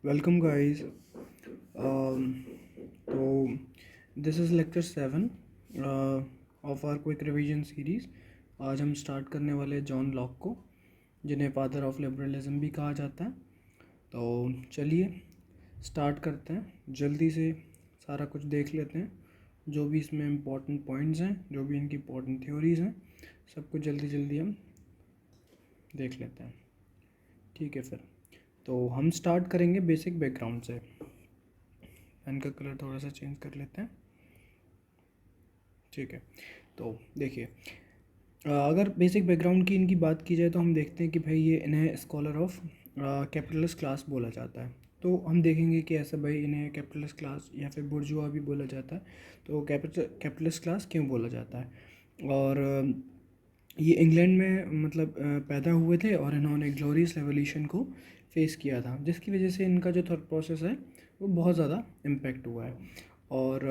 Welcome, guys. Um, so, this is lecture 7 of our quick revision series. आज हम start करने वाले John Locke को, जिन्हें फादर ऑफ लिबरलिज्म भी कहा जाता है। तो चलिए स्टार्ट करते हैं। जल्दी से सारा कुछ देख लेते हैं, जो भी इसमें इम्पोर्टेंट पॉइंट्स हैं, जो भी इनकी इम्पोर्टेंट थ्योरीज हैं, सब कुछ जल्दी जल्दी हम देख लेते हैं। ठीक है, फिर तो हम स्टार्ट करेंगे बेसिक बैकग्राउंड से। पेन का कलर थोड़ा सा चेंज कर लेते हैं। ठीक है, तो देखिए, अगर बेसिक बैकग्राउंड की इनकी बात की जाए तो हम देखते हैं कि भाई ये इन्हें स्कॉलर ऑफ कैपिटलिस्ट क्लास बोला जाता है। तो हम देखेंगे कि ऐसा भाई इन्हें कैपिटलिस्ट क्लास या फिर बुर्जुआ भी बोला जाता है। तो कैपिटलिस्ट क्लास क्यों बोला जाता है? और ये इंग्लैंड में मतलब पैदा हुए थे और इन्होंने ग्लोरियस रेवोल्यूशन को फेस किया था, जिसकी वजह से इनका जो थॉट प्रोसेस है वो बहुत ज़्यादा इम्पेक्ट हुआ है। और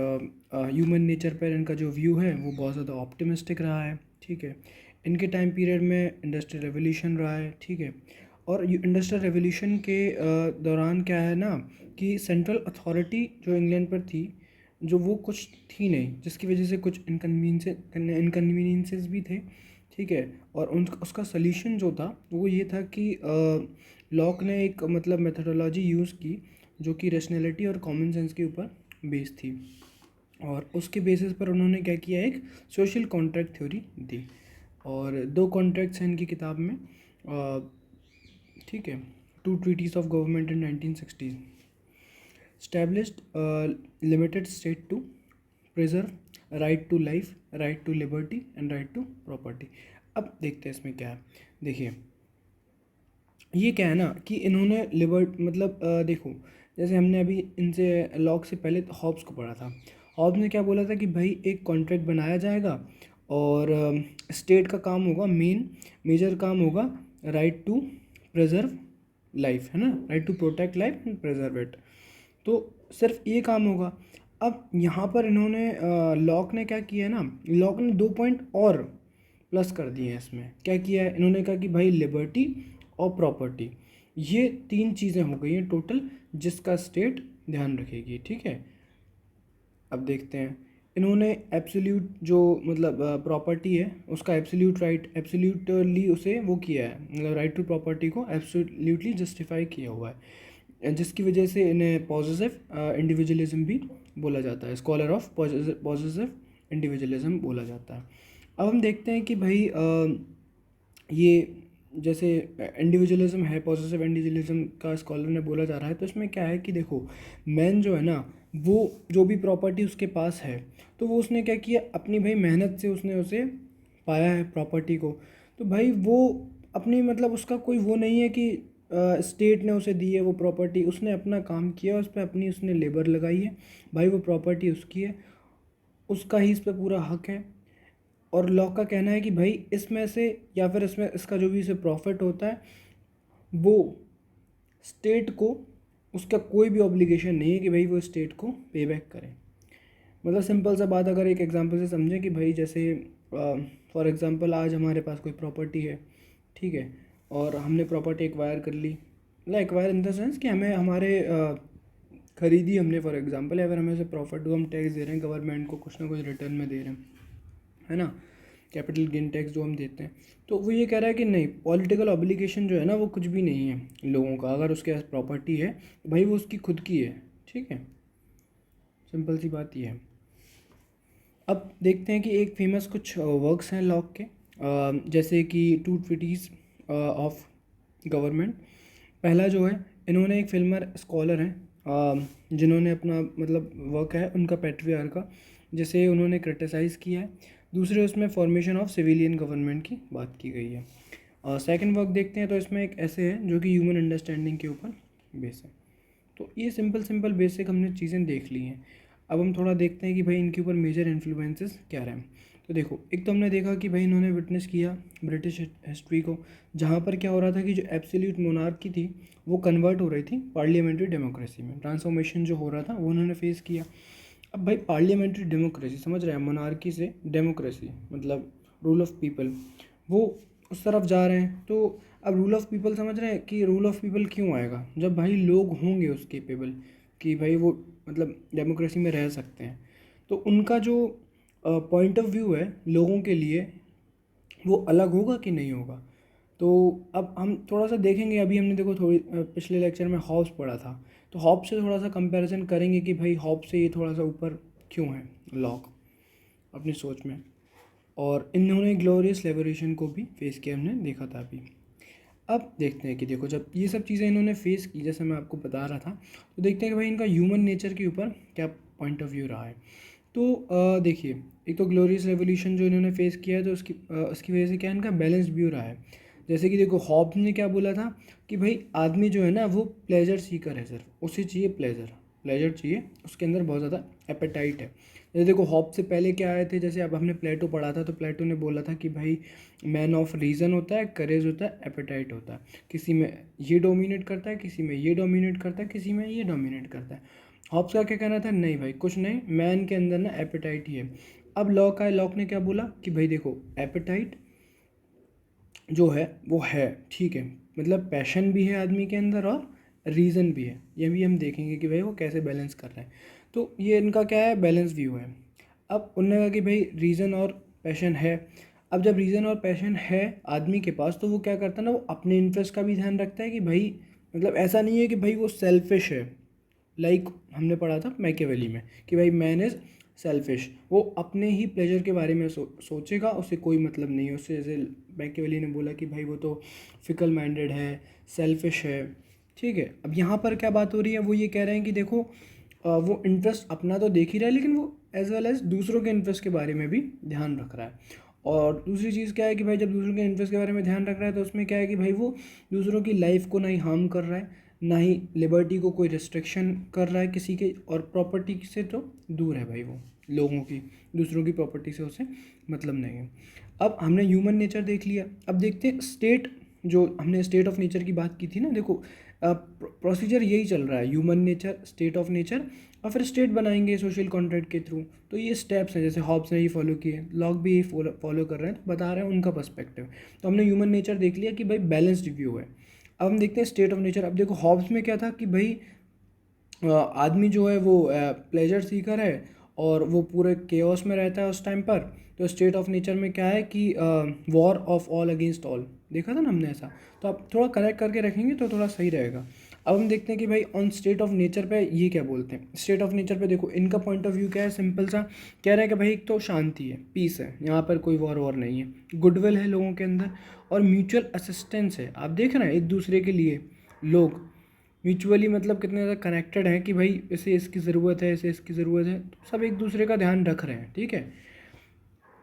ह्यूमन नेचर पर इनका जो व्यू है वो बहुत ज़्यादा ऑप्टिमिस्टिक रहा है। ठीक है, इनके टाइम पीरियड में इंडस्ट्रियल रेवोल्यूशन रहा है। ठीक है, और इंडस्ट्रियल रेवोल्यूशन के दौरान क्या है ना कि सेंट्रल अथॉरिटी जो इंग्लैंड पर थी, जो वो कुछ थी नहीं, जिसकी वजह से कुछ इनकन्वीनियंसेस भी थे। ठीक है, और उन उसका सल्यूशन जो था वो ये था कि लॉक ने एक मतलब मेथडोलॉजी यूज़ की जो कि रैशनैलिटी और कॉमन सेंस के ऊपर बेस्ड थी, और उसके बेसिस पर उन्होंने क्या किया, एक सोशल कॉन्ट्रैक्ट थ्योरी दी। और 2 कॉन्ट्रैक्ट्स हैं इनकी किताब में। ठीक है, 2 treaties of government in 1960 established limited state to preserve right to life, right to liberty and right to property। अब देखते हैं इसमें क्या है। देखिए, ये क्या है ना कि इन्होंने मतलब देखो, जैसे हमने अभी इनसे लॉक से पहले हॉब्स को पढ़ा था। हॉब्स ने क्या बोला था कि भाई एक कॉन्ट्रैक्ट बनाया जाएगा और स्टेट का काम होगा, मेजर काम होगा राइट टू प्रिजर्व लाइफ, है ना, right to protect life and preserve it. तो सिर्फ ये काम होगा। अब यहाँ पर इन्होंने लॉक ने क्या किया है ना, लॉक ने 2 पॉइंट और प्लस कर दिए हैं इसमें। क्या किया है, इन्होंने कहा कि भाई लिबर्टी और प्रॉपर्टी, ये 3 चीज़ें हो गई हैं टोटल, जिसका स्टेट ध्यान रखेगी। ठीक है, अब देखते हैं। इन्होंने एब्सोल्यूट जो मतलब प्रॉपर्टी है उसका एब्सोल्यूटली उसे वो किया है, मतलब राइट टू प्रॉपर्टी को एब्सोल्यूटली जस्टिफाई किया हुआ है, जिसकी वजह से इन्हें पॉजिटिव इंडिविजुअलिज्म भी बोला जाता है। स्कॉलर ऑफ पॉजिटिव इंडिविजुअलिज्म बोला जाता है। अब हम देखते हैं कि भाई ये जैसे इंडिविजुअलिज्म है, पॉजिटिव इंडिविजुअलिज्म का स्कॉलर ने बोला जा रहा है, तो इसमें क्या है कि देखो, मैन जो है ना, वो जो भी प्रॉपर्टी उसके पास है तो वो उसने क्या किया, अपनी भाई मेहनत से उसने उसे पाया है प्रॉपर्टी को। तो भाई वो अपनी मतलब उसका कोई वो नहीं है कि स्टेट ने उसे दी है वो प्रॉपर्टी, उसने अपना काम किया, उस पर अपनी उसने लेबर लगाई है। भाई वो प्रॉपर्टी उसकी है, उसका ही इस पर पूरा हक है। और लॉ का कहना है कि भाई इसमें से या फिर इसमें इसका जो भी इसे प्रॉफिट होता है वो स्टेट को, उसका कोई भी ऑब्लिगेशन नहीं है कि भाई वो स्टेट को पे बैक करे। मतलब सिंपल सा बात, अगर एक एग्जांपल से समझें कि भाई जैसे फॉर एग्जांपल आज हमारे पास कोई प्रॉपर्टी है। ठीक है, और हमने प्रॉपर्टी एक्वायर कर ली, मतलब एक्वायर इन द सेंस कि हमें हमारे खरीदी हमने फॉर एग्जांपल, या फिर हमें उसे प्रॉफिट हुआ, हम टैक्स दे रहे हैं गवर्नमेंट को, कुछ ना कुछ रिटर्न में दे रहे हैं, है ना, कैपिटल गेन टैक्स जो हम देते हैं। तो वो ये कह रहा है कि नहीं, पॉलिटिकल ऑब्लिगेशन जो है ना वो कुछ भी नहीं है लोगों का। अगर उसके पास प्रॉपर्टी है तो भाई वो उसकी खुद की है। ठीक है, सिंपल सी बात ये है। अब देखते हैं कि एक फेमस कुछ वर्क्स हैं लॉक के, जैसे कि 2 ट्रीटीज ऑफ गवर्नमेंट। पहला जो है, इन्होंने एक फिल्मर स्कॉलर हैं जिन्होंने अपना मतलब वर्क है उनका पेट्रियार्क का, जिसे उन्होंने क्रिटिसाइज़ किया है। दूसरे उसमें फॉर्मेशन ऑफ सिविलियन गवर्नमेंट की बात की गई है। सेकंड वर्क देखते हैं तो इसमें एक ऐसे है जो कि ह्यूमन अंडरस्टैंडिंग के ऊपर बेस है। तो ये सिंपल बेसिक हमने चीज़ें देख ली हैं। अब हम थोड़ा देखते हैं कि भाई इनके ऊपर मेजर इन्फ्लुएंसेस क्या रहे हैं। तो देखो, एक तो हमने देखा कि भाई इन्होंने विटनेस किया ब्रिटिश हिस्ट्री को, जहाँ पर क्या हो रहा था कि जो एब्सोल्यूट मोनार्की थी वो कन्वर्ट हो रही थी पार्लियामेंट्री डेमोक्रेसी में। ट्रांसफॉर्मेशन जो हो रहा था वो उन्होंने फेस किया। अब भाई पार्लियामेंट्री डेमोक्रेसी, समझ रहे हैं, मोनार्की से डेमोक्रेसी मतलब रूल ऑफ पीपल, वो उस तरफ जा रहे हैं। तो अब रूल ऑफ पीपल समझ रहे हैं कि रूल ऑफ पीपल क्यों आएगा, जब भाई लोग होंगे उस केपेबल कि भाई वो मतलब डेमोक्रेसी में रह सकते हैं, तो उनका जो पॉइंट ऑफ व्यू है लोगों के लिए वो अलग होगा कि नहीं होगा। तो अब हम थोड़ा सा देखेंगे, अभी हमने देखो थोड़ी पिछले लेक्चर में हॉब्स पढ़ा था, तो हॉब्स से थोड़ा सा कंपैरिजन करेंगे कि भाई हॉब्स से ये थोड़ा सा ऊपर क्यों है लॉक अपनी सोच में। और इन्होंने ग्लोरियस रेवोल्यूशन को भी फेस किया, हमने देखा था अभी। अब देखते हैं कि देखो जब ये सब चीज़ें इन्होंने फेस की, जैसे मैं आपको बता रहा था, तो देखते हैं कि भाई इनका ह्यूमन नेचर के ऊपर क्या पॉइंट ऑफ व्यू रहा है। तो देखिए, एक तो ग्लोरियस रेवोल्यूशन जो इन्होंने फेस किया है, तो उसकी वजह से क्या इनका बैलेंस व्यू रहा है। जैसे कि देखो हॉब्स ने क्या बोला था कि भाई आदमी जो है ना वो प्लेजर सीकर है, सिर्फ उसे चाहिए प्लेजर चाहिए, उसके अंदर बहुत ज़्यादा एपेटाइट है। जैसे देखो हॉब्स से पहले क्या आए थे, जैसे अब हमने प्लेटो पढ़ा था, तो प्लेटो ने बोला था कि भाई मैन ऑफ रीज़न होता है, करेज होता है, एपेटाइट होता है, किसी में ये डोमिनेट करता है, किसी में ये डोमिनेट करता है, किसी में ये डोमिनेट करता है। हॉब्स का क्या कहना था, नहीं भाई कुछ नहीं, मैन के अंदर ना एपेटाइट ही है। अब लॉक आए, लॉक ने क्या बोला कि भाई देखो एपेटाइट जो है वो है, ठीक है, मतलब पैशन भी है आदमी के अंदर और रीज़न भी है, ये भी हम देखेंगे कि भाई वो कैसे बैलेंस कर रहे हैं। तो ये इनका क्या है, बैलेंस व्यू है। अब उन्होंने कहा कि भाई रीज़न और पैशन है। अब जब रीज़न और पैशन है आदमी के पास, तो वो क्या करता है ना, वो अपने इंटरेस्ट का भी ध्यान रखता है कि भाई मतलब ऐसा नहीं है कि भाई वो सेल्फिश है। लाइक हमने पढ़ा था मैकियावेली में कि भाई मैन इज़ सेल्फिश, वो अपने ही प्लेजर के बारे में सोचेगा, उसे कोई मतलब नहीं है उससे। जैसे मैकियावेली ने बोला कि भाई वो तो फिकल माइंडेड है, सेल्फिश है, ठीक है। अब यहाँ पर क्या बात हो रही है, वो ये कह रहे हैं कि देखो वो इंटरेस्ट अपना तो देख ही रहा है, लेकिन वो एज वेल एज दूसरों के इंटरेस्ट के बारे में भी ध्यान रख रहा है। और दूसरी चीज़ क्या है कि भाई जब दूसरों के इंटरेस्ट के बारे में ध्यान रख रहा है, तो उसमें क्या है कि भाई वो दूसरों की लाइफ को ना ही हार्म कर रहा है, ना ही लिबर्टी को कोई रिस्ट्रिक्शन कर रहा है किसी के, और प्रॉपर्टी से तो दूर है भाई वो, लोगों की दूसरों की प्रॉपर्टी से उसे मतलब नहीं है। अब हमने ह्यूमन नेचर देख लिया, अब देखते हैं स्टेट, जो हमने स्टेट ऑफ नेचर की बात की थी ना, देखो प्रोसीजर यही चल रहा है, human nature, state of nature, और फिर स्टेट बनाएंगे सोशल कॉन्ट्रैक्ट के थ्रू। तो ये स्टेप्स हैं, जैसे हॉब्स ने ये फॉलो किए, लॉक भी यही फॉलो कर रहे हैं, तो बता रहे हैं उनका पर्सपेक्टिव। तो हमने ह्यूमन नेचर देख लिया कि भाई बैलेंस्ड व्यू है। अब हम देखते हैं स्टेट ऑफ नेचर। अब देखो हॉब्स में क्या था कि भाई आदमी जो है वो प्लेजर सीकर है और वो पूरे केओस में रहता है उस टाइम पर। तो स्टेट ऑफ नेचर में क्या है कि war of all against all, देखा था ना हमने ऐसा। तो आप थोड़ा कनेक्ट करके रखेंगे तो थोड़ा सही रहेगा। अब हम देखते हैं कि भाई ऑन स्टेट ऑफ नेचर पे ये क्या बोलते हैं। स्टेट ऑफ नेचर पे देखो इनका पॉइंट ऑफ व्यू क्या है, सिंपल सा कह रहे हैं कि भाई एक तो शांति है, पीस है, यहाँ पर कोई वॉर नहीं है, गुडविल है लोगों के अंदर, और म्यूचुअल असिस्टेंस है। आप देख रहे हैं एक दूसरे के लिए लोग म्यूचुअली मतलब कितने ज़्यादा कनेक्टेड हैं कि भाई इसे इसकी ज़रूरत है, इसे इसकी ज़रूरत है, तो सब एक दूसरे का ध्यान रख रहे हैं, ठीक है।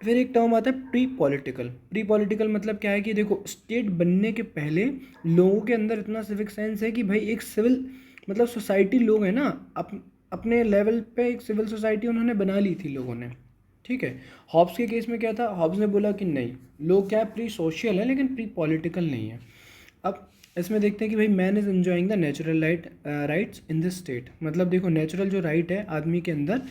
फिर एक टर्म आता है प्री पॉलिटिकल। प्री पॉलिटिकल मतलब क्या है कि देखो स्टेट बनने के पहले लोगों के अंदर इतना सिविक सेंस है कि भाई एक सिविल मतलब सोसाइटी, लोग हैं ना अपने लेवल पे एक सिविल सोसाइटी उन्होंने बना ली थी लोगों ने, ठीक है। हॉब्स के केस में क्या था, हॉब्स ने बोला कि नहीं, लोग क्या है प्री सोशल है लेकिन प्री पॉलिटिकल नहीं है। अब इसमें देखते हैं कि भाई man is enjoying the natural rights in this state. मतलब देखो नेचुरल जो राइट है आदमी के अंदर,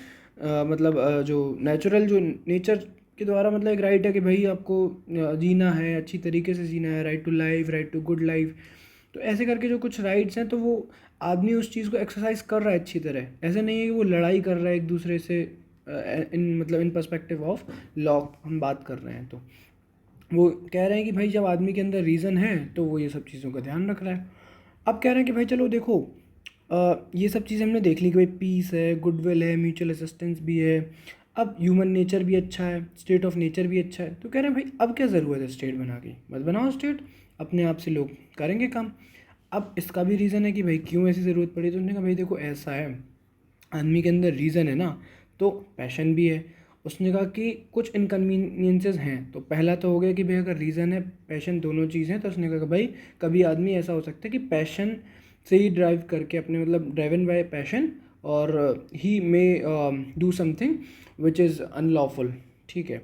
मतलब जो नेचुरल जो नेचर के द्वारा मतलब एक राइट है कि भाई आपको जीना है, अच्छी तरीके से जीना है, right to life, right to good life. तो ऐसे करके जो कुछ राइट्स हैं, तो वो आदमी उस चीज़ को एक्सरसाइज कर रहा है अच्छी तरह। ऐसे नहीं है कि वो लड़ाई कर रहा है एक दूसरे से, इन मतलब इन पर्सपेक्टिव ऑफ लॉ हम बात कर रहे हैं। तो वो कह रहे हैं कि भाई जब आदमी के अंदर रीज़न है तो वो ये सब चीज़ों का ध्यान रख रहा है। अब कह रहे हैं कि भाई चलो देखो ये सब चीज़ें हमने देख ली कि भाई पीस है, गुडविल है, म्यूचुअल असिस्टेंस भी है, अब ह्यूमन नेचर भी अच्छा है, स्टेट ऑफ नेचर भी अच्छा है। तो कह रहे हैं भाई अब क्या ज़रूरत है स्टेट बना के, बस बनाओ स्टेट, अपने आप से लोग करेंगे काम। अब इसका भी रीज़न है कि भाई क्यों ऐसी ज़रूरत पड़ी। तो उन्होंने कहा भाई देखो ऐसा है, आदमी के अंदर रीज़न है ना, तो पैशन भी है। उसने कहा कि कुछ इनकन्वीनियंसेस हैं। तो पहला तो हो गया कि भाई अगर रीज़न है पैशन दोनों चीज़ हैं, तो उसने कहा कि भाई कभी आदमी ऐसा हो सकता है कि पैशन से ही ड्राइव करके अपने मतलब ड्राइवन बाय पैशन, और he may do something which is unlawful, ठीक है।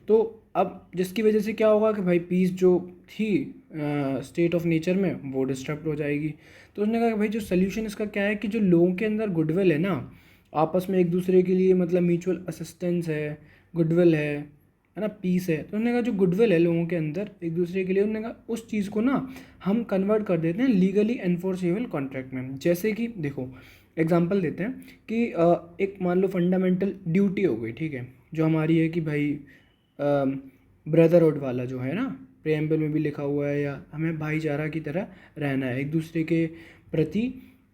तो अब जिसकी वजह से क्या होगा कि भाई पीस जो थी स्टेट ऑफ नेचर में वो डिस्टर्ब हो जाएगी। तो उसने कहा कि भाई जो सोल्यूशन इसका क्या है कि जो लोगों के अंदर गुडविल है ना, आपस में एक दूसरे के लिए मतलब म्यूचुअल असिस्टेंस है, गुडविल है, है ना, पीस है, तो उन्होंने कहा जो गुडविल है लोगों के अंदर एक दूसरे के लिए, उन्होंने कहा उस चीज़ को ना हम कन्वर्ट कर देते हैं लीगली एनफोर्सेबल कॉन्ट्रैक्ट में। जैसे कि देखो एग्जांपल देते हैं कि एक मान लो फंडामेंटल ड्यूटी हो गई, ठीक है, जो हमारी है कि भाई ब्रदरहुड वाला जो है ना, प्रेम्बल में भी लिखा हुआ है, या हमें भाईचारा की तरह रहना है, एक दूसरे के प्रति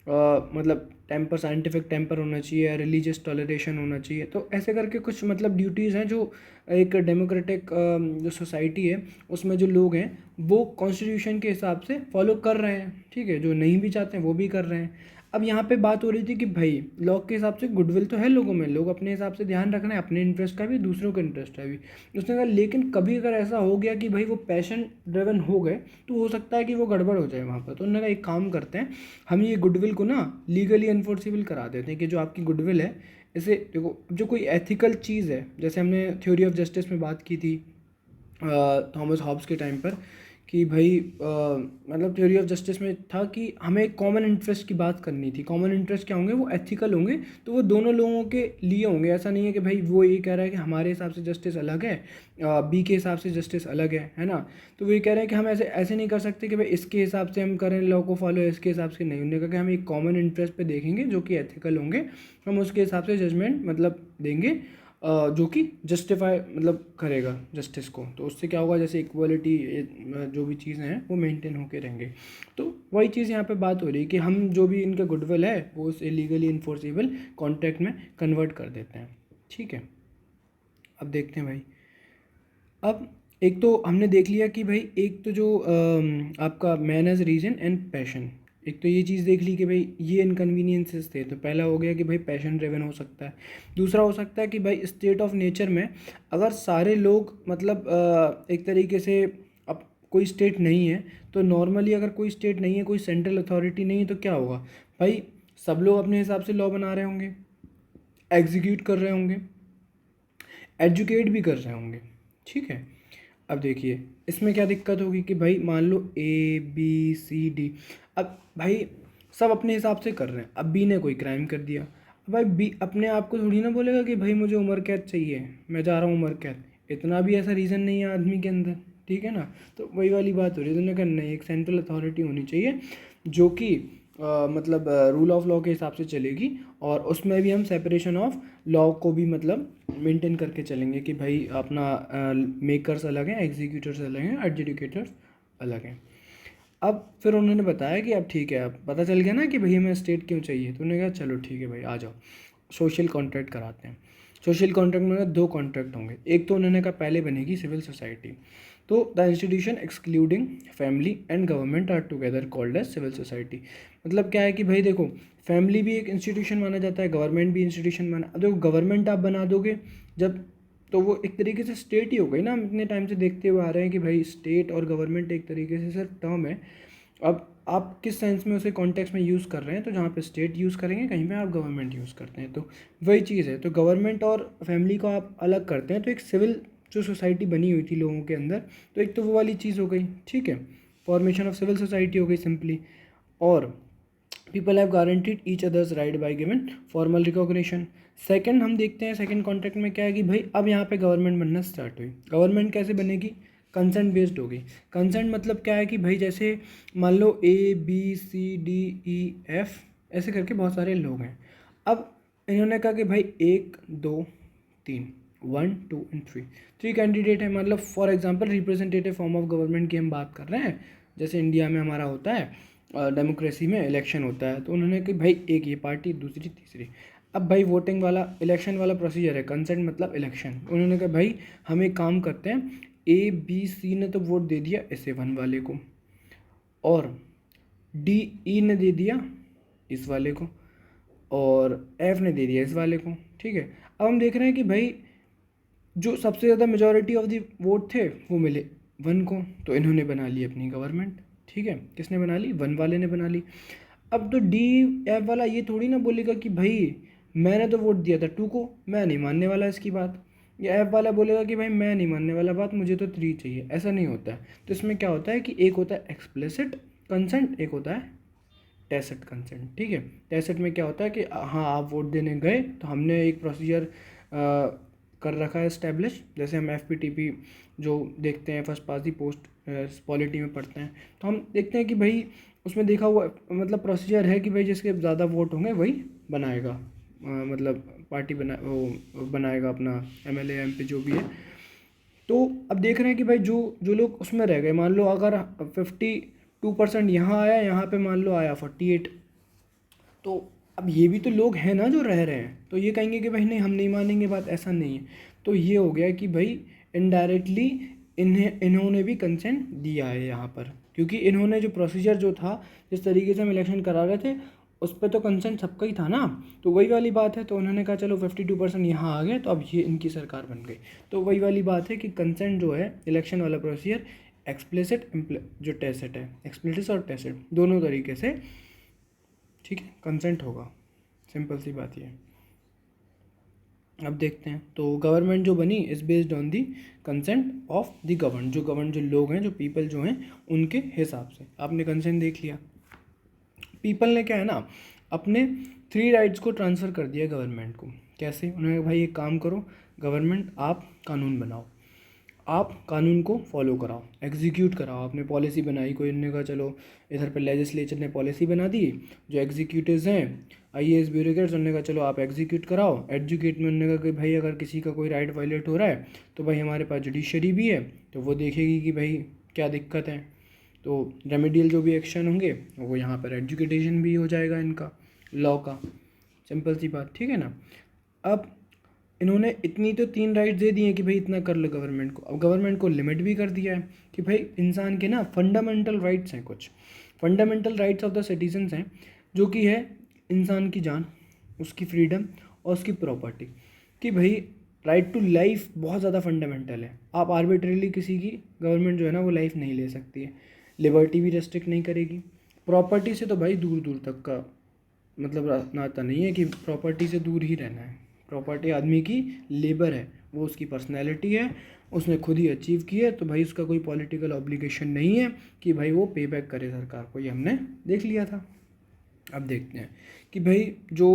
मतलब टेम्पर, साइंटिफिक टेम्पर होना चाहिए, या रिलीजियस टॉलरेशन होना चाहिए। तो ऐसे करके कुछ मतलब ड्यूटीज़ हैं जो एक डेमोक्रेटिक जो सोसाइटी है उसमें जो लोग हैं वो कॉन्स्टिट्यूशन के हिसाब से फॉलो कर रहे हैं, ठीक है, जो नहीं भी चाहते हैं वो भी कर रहे हैं। अब यहाँ पे बात हो रही थी कि भाई लॉ के हिसाब से गुडविल तो है लोगों में, लोग अपने हिसाब से ध्यान रख रहे हैं, अपने इंटरेस्ट का भी, दूसरों का इंटरेस्ट का भी। उसने कहा लेकिन कभी अगर ऐसा हो गया कि भाई वो पैशन ड्रिवन हो गए तो हो सकता है कि वो गड़बड़ हो जाए वहाँ पर। तो उन्होंने कहा एक काम करते हैं, हम ये गुडविल को ना लीगली एनफोर्सेबल करा देते हैं कि जो आपकी गुडविल है, इसे देखो जो कोई एथिकल चीज़ है, जैसे हमने थ्योरी ऑफ जस्टिस में बात की थी थॉमस हॉब्स के टाइम पर, कि भाई मतलब थ्योरी ऑफ जस्टिस में था कि हमें एक कॉमन इंटरेस्ट की बात करनी थी। कॉमन इंटरेस्ट क्या होंगे, वो एथिकल होंगे, तो वो दोनों लोगों के लिए होंगे। ऐसा नहीं है कि भाई वो ये कह रहा है कि हमारे हिसाब से जस्टिस अलग है, बी के हिसाब से जस्टिस अलग है ना। तो वो ये कह रहे हैं कि हम ऐसे ऐसे नहीं कर सकते कि भाई इसके हिसाब से हम करें लॉ को फॉलो, इसके हिसाब से नहीं। उन्होंने कहा कि हम एक कॉमन इंटरेस्ट पे देखेंगे जो कि एथिकल होंगे, हम उसके हिसाब से जजमेंट मतलब देंगे जो कि जस्टिफाई मतलब करेगा जस्टिस को। तो उससे क्या होगा, जैसे इक्वलिटी जो भी चीज़ें हैं वो मेंटेन होके रहेंगे। तो वही चीज़ यहाँ पे बात हो रही है कि हम जो भी इनका गुडविल है वो उस इलीगली इन्फोर्सेबल कॉन्ट्रैक्ट में कन्वर्ट कर देते हैं, ठीक है। अब देखते हैं भाई, अब एक तो हमने देख लिया कि भाई एक तो जो आपका man as reason and passion, एक तो ये चीज़ देख ली कि भाई ये इनकन्वीनियंसेस थे। तो पहला हो गया कि भाई पैशन ड्रिवन हो सकता है। दूसरा हो सकता है कि भाई स्टेट ऑफ नेचर में अगर सारे लोग मतलब एक तरीके से, अब कोई स्टेट नहीं है तो नॉर्मली अगर कोई स्टेट नहीं है, कोई सेंट्रल अथॉरिटी नहीं है, तो क्या होगा भाई, सब लोग अपने हिसाब से लॉ बना रहे होंगे, एग्जीक्यूट कर रहे होंगे, एजुकेट भी कर रहे होंगे, ठीक है। अब देखिए इसमें क्या दिक्कत होगी कि भाई मान लो ABCD, अब भाई सब अपने हिसाब से कर रहे हैं। अब बी ने कोई क्राइम कर दिया, अब भाई बी अपने आप को थोड़ी ना बोलेगा कि भाई मुझे उम्र कैद चाहिए, मैं जा रहा हूँ उम्र कैद। इतना भी ऐसा रीज़न नहीं है आदमी के अंदर, ठीक है ना। तो वही वाली बात हो रही है। तो उन्होंने कहा नहीं, एक सेंट्रल अथॉरिटी होनी चाहिए जो कि मतलब रूल ऑफ लॉ के हिसाब से चलेगी, और उसमें भी हम सेपरेशन ऑफ लॉ को भी मतलब मेंटेन करके चलेंगे कि भाई अपना मेकर्स अलग हैं, एग्जीक्यूटर्स अलग हैं, एडजुडिकेटर्स अलग हैं। अब फिर उन्होंने बताया कि अब ठीक है, अब पता चल गया ना कि भाई हमें स्टेट क्यों चाहिए। तो उन्होंने कहा चलो ठीक है भाई आ जाओ, सोशल कॉन्ट्रैक्ट कराते हैं। सोशल कॉन्ट्रैक्ट में दो कॉन्ट्रैक्ट होंगे। एक तो उन्होंने कहा पहले बनेगी सिविल सोसाइटी। तो the institution excluding family and government are together called as civil society. मतलब क्या है कि भाई देखो, फैमिली भी एक इंस्टीट्यूशन माना जाता है, गवर्नमेंट भी इंस्टीट्यूशन माना। अब देखो गवर्नमेंट आप बना दोगे जब, तो वो एक तरीके से स्टेट ही हो गई ना। हम इतने टाइम से देखते हुए आ रहे हैं कि भाई स्टेट और गवर्नमेंट एक तरीके से सिर्फ टर्म है। अब आप किस सेंस में उसे कॉन्टेक्स्ट में यूज़ कर रहे हैं, तो जहाँ पे स्टेट यूज़ करेंगे, कहीं पे आप गवर्नमेंट यूज़ करते हैं, तो वही चीज़ है। तो गवर्नमेंट और फैमिली को आप अलग करते हैं, तो एक सिविल जो सोसाइटी बनी हुई थी लोगों के अंदर, तो एक तो वो वाली चीज़ हो गई, ठीक है, फॉर्मेशन ऑफ सिविल सोसाइटी हो गई सिंपली। और people have guaranteed each others right bye given formal recognition. Second हम देखते हैं सेकंड कॉन्ट्रैक्ट में क्या है कि भाई अब यहाँ पे गवर्नमेंट बनना स्टार्ट हुई। गवर्नमेंट कैसे बनेगी, कंसेंट बेस्ड होगी। कंसेंट मतलब क्या है कि भाई जैसे मान लो ABCDEF ऐसे करके बहुत सारे लोग हैं। अब इन्होंने कहा कि भाई 1 2 3, 1 2 एंड 3 कैंडिडेट है। मतलब for example representative form of government की हम बात कर रहे हैं, जैसे इंडिया में हमारा होता है डेमोक्रेसी में इलेक्शन होता है। तो उन्होंने कि भाई एक ये पार्टी, दूसरी, तीसरी। अब भाई वोटिंग वाला इलेक्शन वाला प्रोसीजर है, कंसेंट मतलब इलेक्शन। उन्होंने कहा भाई हम एक काम करते हैं, ABC ने तो वोट दे दिया SA1 वाले को, और DE ने दे दिया इस वाले को, और F ने दे दिया इस वाले को, ठीक है। अब हम देख रहे हैं कि भाई जो सबसे ज़्यादा मेजॉरिटी ऑफ द वोट थे वो मिले 1 को, तो इन्होंने बना ली अपनी गवर्नमेंट, ठीक है। किसने बना ली, 1 वाले ने बना ली। अब तो DF वाला ये थोड़ी ना बोलेगा कि भाई मैंने तो वोट दिया था 2 को, मैं नहीं मानने वाला इसकी बात। या F वाला बोलेगा कि भाई मैं नहीं मानने वाला बात, मुझे तो 3 चाहिए। ऐसा नहीं होता है। तो इसमें क्या होता है कि एक होता है एक्सप्लिसिट कंसेंट, एक होता है टैसिट कंसेंट, ठीक है। टैसिट में क्या होता है कि हाँ आप वोट देने गए, तो हमने एक प्रोसीजर कर रखा है एस्टेब्लिश। जैसे हम FPTP जो देखते हैं, फर्स्ट पास दी पोस्ट पॉलिटी में पढ़ते हैं, तो हम देखते हैं कि भाई उसमें देखा हुआ मतलब प्रोसीजर है कि भाई जिसके ज़्यादा वोट होंगे वही बनाएगा, मतलब पार्टी वो बनाएगा अपना MLA MP जो भी है। तो अब देख रहे हैं कि भाई जो जो लोग उसमें रह गए, मान लो अगर 52% यहाँ आया, यहाँ पे मान लो आया 48, तो अब ये भी तो लोग हैं ना जो रह रहे हैं, तो ये कहेंगे कि भाई नहीं हम नहीं मानेंगे बात, ऐसा नहीं है। तो ये हो गया कि भाई इनडायरेक्टली इन्होंने भी कंसेंट दिया है यहाँ पर, क्योंकि इन्होंने जो प्रोसीजर जो था, जिस तरीके से हम इलेक्शन करा रहे थे, उस पर तो कंसेंट सबका ही था ना। तो वही वाली बात है, तो उन्होंने कहा चलो 52% यहाँ आ गए तो अब ये इनकी सरकार बन गई। तो वही वाली बात है कि कंसेंट जो है इलेक्शन वाला प्रोसीजर एक्सप्लिसिट जो टैसिट है, एक्सप्लिसिट और टैसिट दोनों तरीके से, ठीक है, कंसेंट होगा। सिंपल सी बात ये है। अब देखते हैं, तो गवर्नमेंट जो बनी is based on the consent of the govern, जो गवर्न जो लोग हैं, जो पीपल जो हैं, उनके हिसाब से। आपने कंसेंट देख लिया। पीपल ने क्या है ना, अपने 3 राइट्स को ट्रांसफ़र कर दिया गवर्नमेंट को। कैसे? उन्होंने कहा भाई एक काम करो गवर्नमेंट, आप कानून बनाओ, आप कानून को फॉलो कराओ, एग्जीक्यूट कराओ। आपने पॉलिसी बनाई कोई, इन्होंने कहा चलो इधर पे लेजिस्लेचर ने पॉलिसी बना दी, जो एग्जीक्यूटिव्स हैं IAS ब्यूरोक्रेट्स, उन्होंने कहा चलो आप एग्जीक्यूट कराओ। एजुकेट में उन्होंने कहा कि भाई अगर किसी का कोई राइट वायलेट हो रहा है तो भाई हमारे पास जुडिशरी भी है, तो वो देखेगी कि भाई क्या दिक्कत है, तो रेमेडियल जो भी एक्शन होंगे वो यहाँ पर एजुकेटेशन भी हो जाएगा इनका लॉ का। सिंपल सी बात, ठीक है ना। अब इन्होंने इतनी तो 3 राइट्स दे दिए कि भाई इतना कर लो गवर्नमेंट को। अब गवर्नमेंट को लिमिट भी कर दिया है कि भाई इंसान के ना फंडामेंटल राइट्स हैं, कुछ fundamental rights of the citizens हैं, जो कि है इंसान की जान, उसकी फ्रीडम और उसकी प्रॉपर्टी। कि भाई राइट टू लाइफ बहुत ज़्यादा फंडामेंटल है। आप आर्बिट्रेरली किसी की गवर्नमेंट जो है ना वो लाइफ नहीं ले सकती है। लिबर्टी भी रेस्ट्रिक्ट नहीं करेगी। प्रॉपर्टी से तो भाई दूर दूर तक का मतलब नाता नहीं है कि प्रॉपर्टी से दूर ही रहना है। प्रॉपर्टी आदमी की लेबर है, वो उसकी पर्सनैलिटी है, उसने खुद ही अचीव की है, तो भाई उसका कोई पॉलिटिकल ऑब्लिगेशन नहीं है कि भाई वो पे बैक करे सरकार को। ये हमने देख लिया था। अब देखते हैं कि भाई जो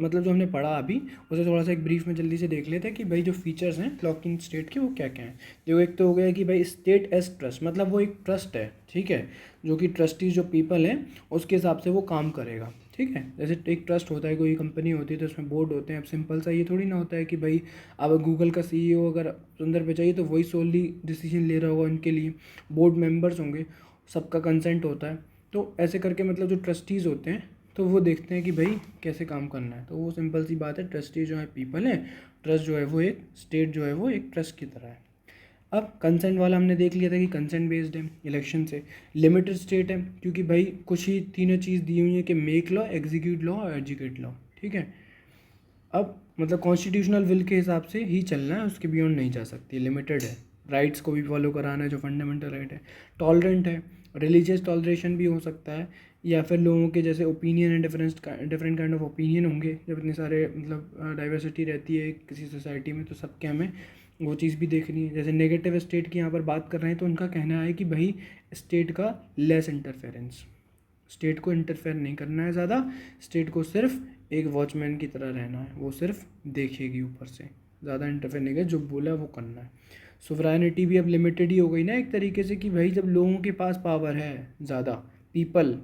मतलब जो हमने पढ़ा अभी, उसे थोड़ा सा एक ब्रीफ में जल्दी से देख लेते हैं कि भाई जो फीचर्स हैं लॉकिंग स्टेट के वो क्या क्या हैं। देखो, एक तो हो गया कि भाई स्टेट एज ट्रस्ट, मतलब वो एक ट्रस्ट है, ठीक है, जो कि ट्रस्टीज जो पीपल हैं उसके हिसाब से वो काम करेगा, ठीक है। जैसे एक ट्रस्ट होता है, कोई कंपनी होती है तो उसमें बोर्ड होते हैं। अब सिंपल सा ये थोड़ी ना होता है कि भाई अब गूगल का CEO अगर सुंदर पिचाई तो वही सोली डिसीजन ले रहा होगा उनके लिए, बोर्ड मेंबर्स होंगे, सबका कंसेंट होता है। तो ऐसे करके मतलब जो ट्रस्टीज़ होते हैं तो वो देखते हैं कि भाई कैसे काम करना है। तो वो सिंपल सी बात है, ट्रस्टी जो है पीपल है, ट्रस्ट जो है वो एक स्टेट जो है वो एक ट्रस्ट की तरह है। अब कंसेंट वाला हमने देख लिया था कि कंसेंट बेस्ड है इलेक्शन से। लिमिटेड स्टेट है क्योंकि भाई कुछ ही तीनों चीज़ दी हुई है कि मेक लॉ, एग्जीक्यूट लॉ और एजुकेट लॉ, ठीक है। अब मतलब कॉन्स्टिट्यूशनल विल के हिसाब से ही चलना है, उसके बियॉन्ड नहीं जा सकती, लिमिटेड है। राइट्स को भी फॉलो कराना है जो फंडामेंटल राइट है। टॉलरेंट है, रिलीजियस टॉलरेशन भी हो सकता है, या फिर लोगों के जैसे opinion and different kind of opinion होंगे। जब इतने सारे मतलब डाइवर्सिटी रहती है किसी सोसाइटी में, तो सबके हमें वो चीज़ भी देखनी है। जैसे नेगेटिव स्टेट की यहाँ पर बात कर रहे हैं तो उनका कहना है कि भाई स्टेट का लेस इंटरफेरेंस, स्टेट को इंटरफेयर नहीं करना है ज़्यादा, स्टेट को सिर्फ एक वॉचमैन की तरह रहना है, वो सिर्फ देखेगी ऊपर से, ज़्यादा इंटरफेयर नहीं कर, जो बोला है वो करना है। सोवरेनिटी भी अब लिमिटेड ही हो गई ना एक तरीके से, कि भाई जब लोगों के पास पावर है ज़्यादा, पीपल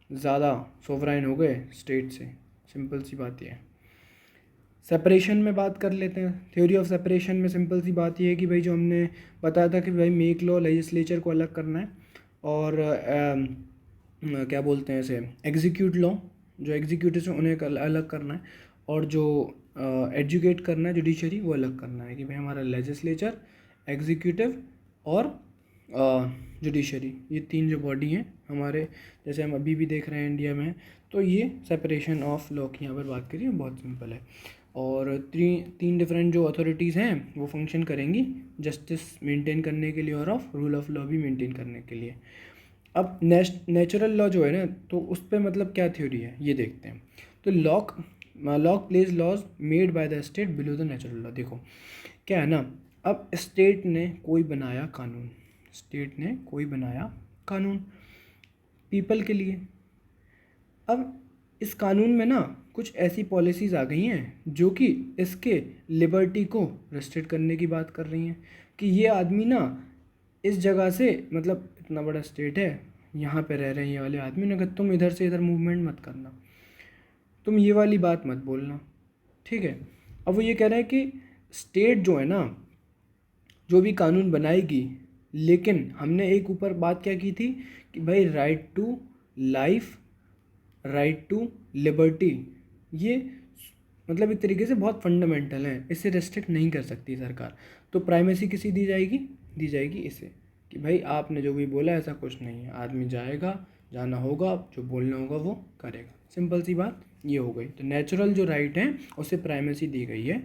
ज़्यादा सोवराइन हो गए स्टेट से, सिंपल सी बात ये है। सेपरेशन में बात कर लेते हैं। थ्योरी ऑफ सेपरेशन में सिंपल सी बात ये है कि भाई जो हमने बताया था कि भाई मेक लॉ, लेजिस्लेचर को अलग करना है, और क्या बोलते हैं इसे, एग्जीक्यूट लॉ, जो एग्जीक्यूटिव हैं उन्हें अलग करना है, और जो एजुकेट करना है जुडिशरी वो अलग करना है। कि भाई हमारा लेजिस्लेचर, एग्जीक्यूटिव और जुडिशरी, ये 3 जो बॉडी हैं हमारे, जैसे हम अभी भी देख रहे हैं इंडिया में, तो ये सेपरेशन ऑफ लॉ की यहाँ पर बात करिए, बहुत सिंपल है। और 3 डिफरेंट जो अथॉरिटीज़ हैं वो फंक्शन करेंगी जस्टिस मेंटेन करने के लिए और रूल ऑफ लॉ भी मेंटेन करने के लिए। अब नेचुरल लॉ जो है ना, तो उस पर मतलब क्या थ्योरी है ये देखते हैं। तो Locke places laws made by the state below the natural law. देखो क्या है ना, अब स्टेट ने कोई बनाया कानून, स्टेट ने कोई बनाया कानून पीपल के लिए। अब इस कानून में ना कुछ ऐसी पॉलिसीज़ आ गई हैं जो कि इसके लिबर्टी को रेस्ट्रिक्ट करने की बात कर रही हैं कि ये आदमी ना इस जगह से, मतलब इतना बड़ा स्टेट है, यहाँ पे रह रहे हैं ये वाले आदमी ने कहा तुम इधर से इधर मूवमेंट मत करना, तुम ये वाली बात मत बोलना, ठीक है। अब वो ये कह रहे हैं कि स्टेट जो है ना, जो भी कानून बनाएगी, लेकिन हमने एक ऊपर बात क्या की थी कि भाई right to life, right to liberty, ये मतलब एक तरीके से बहुत फंडामेंटल है, इसे रेस्ट्रिक्ट नहीं कर सकती सरकार। तो प्राइमेसी किसी दी जाएगी इसे, कि भाई आपने जो भी बोला ऐसा कुछ नहीं है, आदमी जाएगा, जाना होगा, जो बोलना होगा वो करेगा, सिंपल सी बात ये हो गई। तो नेचुरल जो राइट है उसे प्राइमेसी दी गई है,